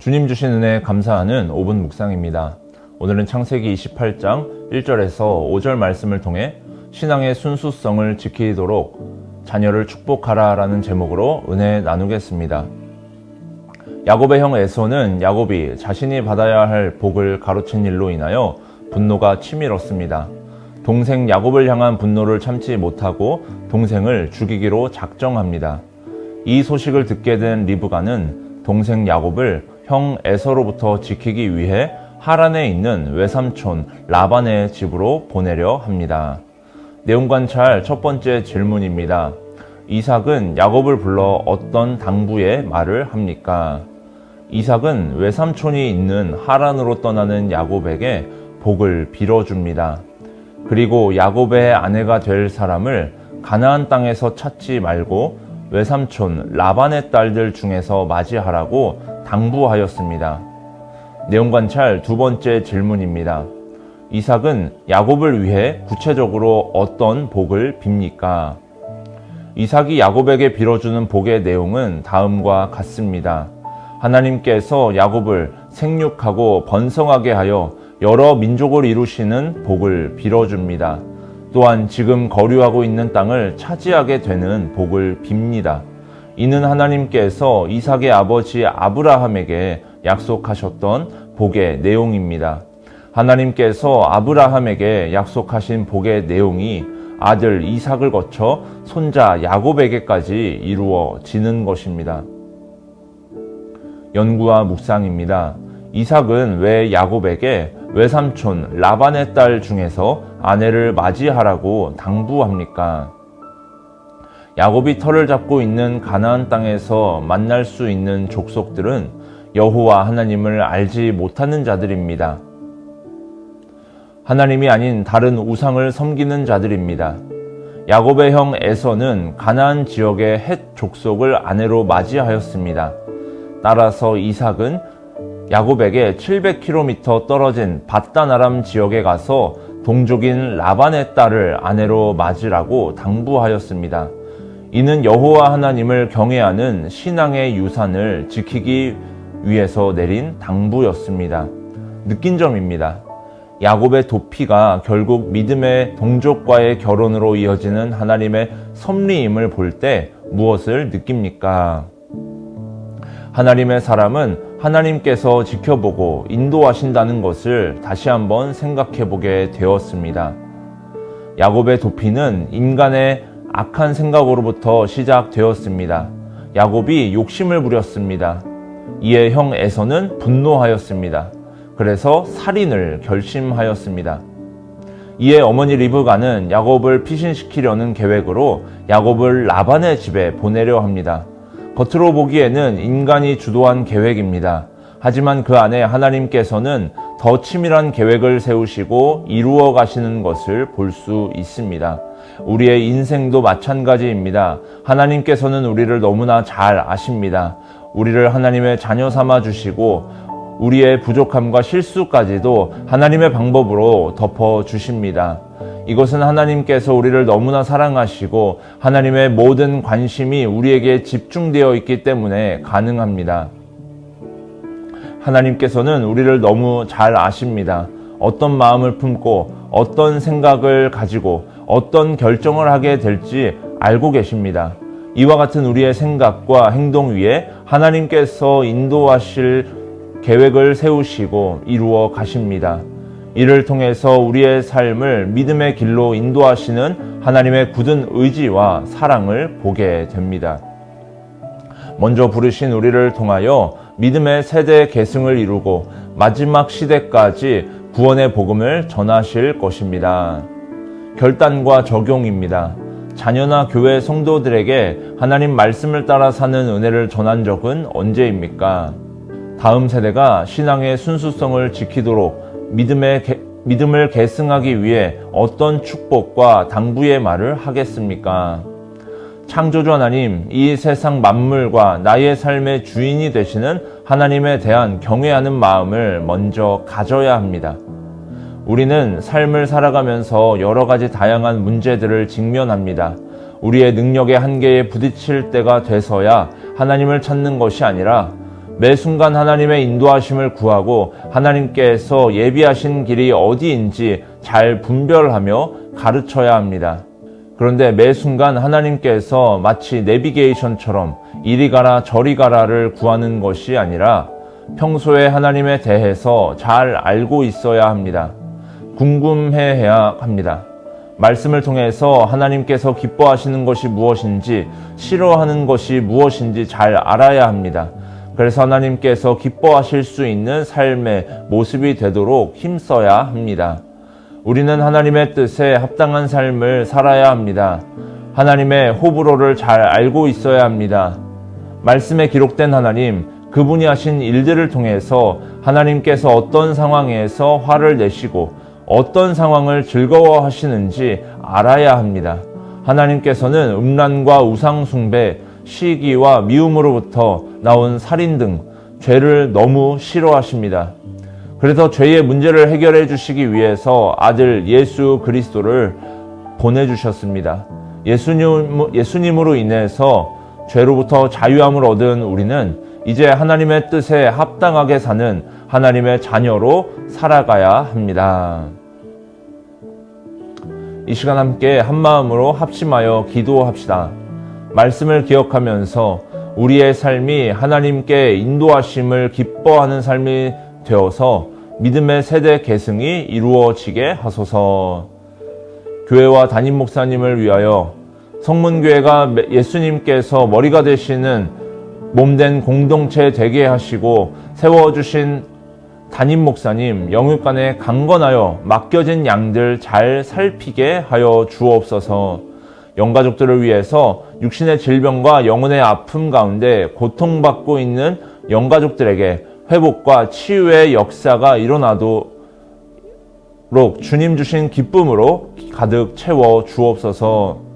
주님 주신 은혜에 감사하는 5분 묵상입니다. 오늘은 창세기 28장 1절에서 5절 말씀을 통해 신앙의 순수성을 지키도록 자녀를 축복하라 라는 제목으로 은혜 나누겠습니다. 야곱의 형 에서는 야곱이 자신이 받아야 할 복을 가로챈 일로 인하여 분노가 치밀었습니다. 동생 야곱을 향한 분노를 참지 못하고 동생을 죽이기로 작정합니다. 이 소식을 듣게 된 리브가는 동생 야곱을 형 에서로부터 지키기 위해 하란에 있는 외삼촌 라반의 집으로 보내려 합니다. 내용 관찰 첫 번째 질문입니다. 이삭은 야곱을 불러 어떤 당부의 말을 합니까? 이삭은 외삼촌이 있는 하란으로 떠나는 야곱에게 복을 빌어줍니다. 그리고 야곱의 아내가 될 사람을 가나안 땅에서 찾지 말고 외삼촌 라반의 딸들 중에서 맞이하라고 당부하였습니다. 내용 관찰 두 번째 질문입니다. 이삭은 야곱을 위해 구체적으로 어떤 복을 빕니까? 이삭이 야곱에게 빌어주는 복의 내용은 다음과 같습니다. 하나님께서 야곱을 생육하고 번성하게 하여 여러 민족을 이루시는 복을 빌어줍니다. 또한 지금 거류하고 있는 땅을 차지하게 되는 복을 빕니다. 이는 하나님께서 이삭의 아버지 아브라함에게 약속하셨던 복의 내용입니다. 하나님께서 아브라함에게 약속하신 복의 내용이 아들 이삭을 거쳐 손자 야곱에게까지 이루어지는 것입니다. 연구와 묵상입니다. 이삭은 왜 야곱에게 외삼촌 라반의 딸 중에서 아내를 맞이하라고 당부합니까? 야곱이 터를 잡고 있는 가나안 땅에서 만날 수 있는 족속들은 여호와 하나님을 알지 못하는 자들입니다. 하나님이 아닌 다른 우상을 섬기는 자들입니다. 야곱의 형 에서는 가나안 지역의 헷 족속을 아내로 맞이하였습니다. 따라서 이삭은 야곱에게 700km 떨어진 밧단 아람 지역에 가서 동족인 라반의 딸을 아내로 맞으라고 당부하였습니다. 이는 여호와 하나님을 경외하는 신앙의 유산을 지키기 위해서 내린 당부였습니다. 느낀 점입니다. 야곱의 도피가 결국 믿음의 동족과의 결혼으로 이어지는 하나님의 섭리임을 볼 때 무엇을 느낍니까? 하나님의 사람은 하나님께서 지켜보고 인도하신다는 것을 다시 한번 생각해 보게 되었습니다. 야곱의 도피는 인간의 악한 생각으로부터 시작되었습니다. 야곱이 욕심을 부렸습니다. 이에 형 에서는 분노하였습니다. 그래서 살인을 결심하였습니다. 이에 어머니 리브가는 야곱을 피신시키려는 계획으로 야곱을 라반의 집에 보내려 합니다. 겉으로 보기에는 인간이 주도한 계획입니다. 하지만 그 안에 하나님께서는 더 치밀한 계획을 세우시고 이루어 가시는 것을 볼 수 있습니다. 우리의 인생도 마찬가지입니다. 하나님께서는 우리를 너무나 잘 아십니다. 우리를 하나님의 자녀 삼아 주시고 우리의 부족함과 실수까지도 하나님의 방법으로 덮어 주십니다. 이것은 하나님께서 우리를 너무나 사랑하시고 하나님의 모든 관심이 우리에게 집중되어 있기 때문에 가능합니다. 하나님께서는 우리를 너무 잘 아십니다. 어떤 마음을 품고 어떤 생각을 가지고 어떤 결정을 하게 될지 알고 계십니다. 이와 같은 우리의 생각과 행동 위에 하나님께서 인도하실 계획을 세우시고 이루어 가십니다. 이를 통해서 우리의 삶을 믿음의 길로 인도하시는 하나님의 굳은 의지와 사랑을 보게 됩니다. 먼저 부르신 우리를 통하여 믿음의 세대 계승을 이루고 마지막 시대까지 구원의 복음을 전하실 것입니다. 결단과 적용입니다. 자녀나 교회 성도들에게 하나님 말씀을 따라 사는 은혜를 전한 적은 언제입니까? 다음 세대가 신앙의 순수성을 지키도록 믿음을 계승하기 위해 어떤 축복과 당부의 말을 하겠습니까? 창조주 하나님, 이 세상 만물과 나의 삶의 주인이 되시는 하나님에 대한 경외하는 마음을 먼저 가져야 합니다. 우리는 삶을 살아가면서 여러 가지 다양한 문제들을 직면합니다. 우리의 능력의 한계에 부딪힐 때가 돼서야 하나님을 찾는 것이 아니라 매 순간 하나님의 인도하심을 구하고 하나님께서 예비하신 길이 어디인지 잘 분별하며 가르쳐야 합니다. 그런데 매 순간 하나님께서 마치 내비게이션처럼 이리 가라 저리 가라를 구하는 것이 아니라 평소에 하나님에 대해서 잘 알고 있어야 합니다. 궁금해해야 합니다. 말씀을 통해서 하나님께서 기뻐하시는 것이 무엇인지, 싫어하는 것이 무엇인지 잘 알아야 합니다. 그래서 하나님께서 기뻐하실 수 있는 삶의 모습이 되도록 힘써야 합니다. 우리는 하나님의 뜻에 합당한 삶을 살아야 합니다. 하나님의 호불호를 잘 알고 있어야 합니다. 말씀에 기록된 하나님, 그분이 하신 일들을 통해서 하나님께서 어떤 상황에서 화를 내시고 어떤 상황을 즐거워하시는지 알아야 합니다. 하나님께서는 음란과 우상숭배, 시기와 미움으로부터 나온 살인 등 죄를 너무 싫어하십니다. 그래서 죄의 문제를 해결해 주시기 위해서 아들 예수 그리스도를 보내주셨습니다. 예수님으로 인해서 죄로부터 자유함을 얻은 우리는 이제 하나님의 뜻에 합당하게 사는 하나님의 자녀로 살아가야 합니다. 이 시간 함께 한마음으로 합심하여 기도합시다. 말씀을 기억하면서 우리의 삶이 하나님께 인도하심을 기뻐하는 삶이 되어서 믿음의 세대 계승이 이루어지게 하소서. 교회와 담임 목사님을 위하여 성문교회가 예수님께서 머리가 되시는 몸된 공동체 되게 하시고 세워주신 담임 목사님 영육간에 강건하여 맡겨진 양들 잘 살피게 하여 주옵소서. 영가족들을 위해서 육신의 질병과 영혼의 아픔 가운데 고통받고 있는 영가족들에게 회복과 치유의 역사가 일어나도록 주님 주신 기쁨으로 가득 채워 주옵소서.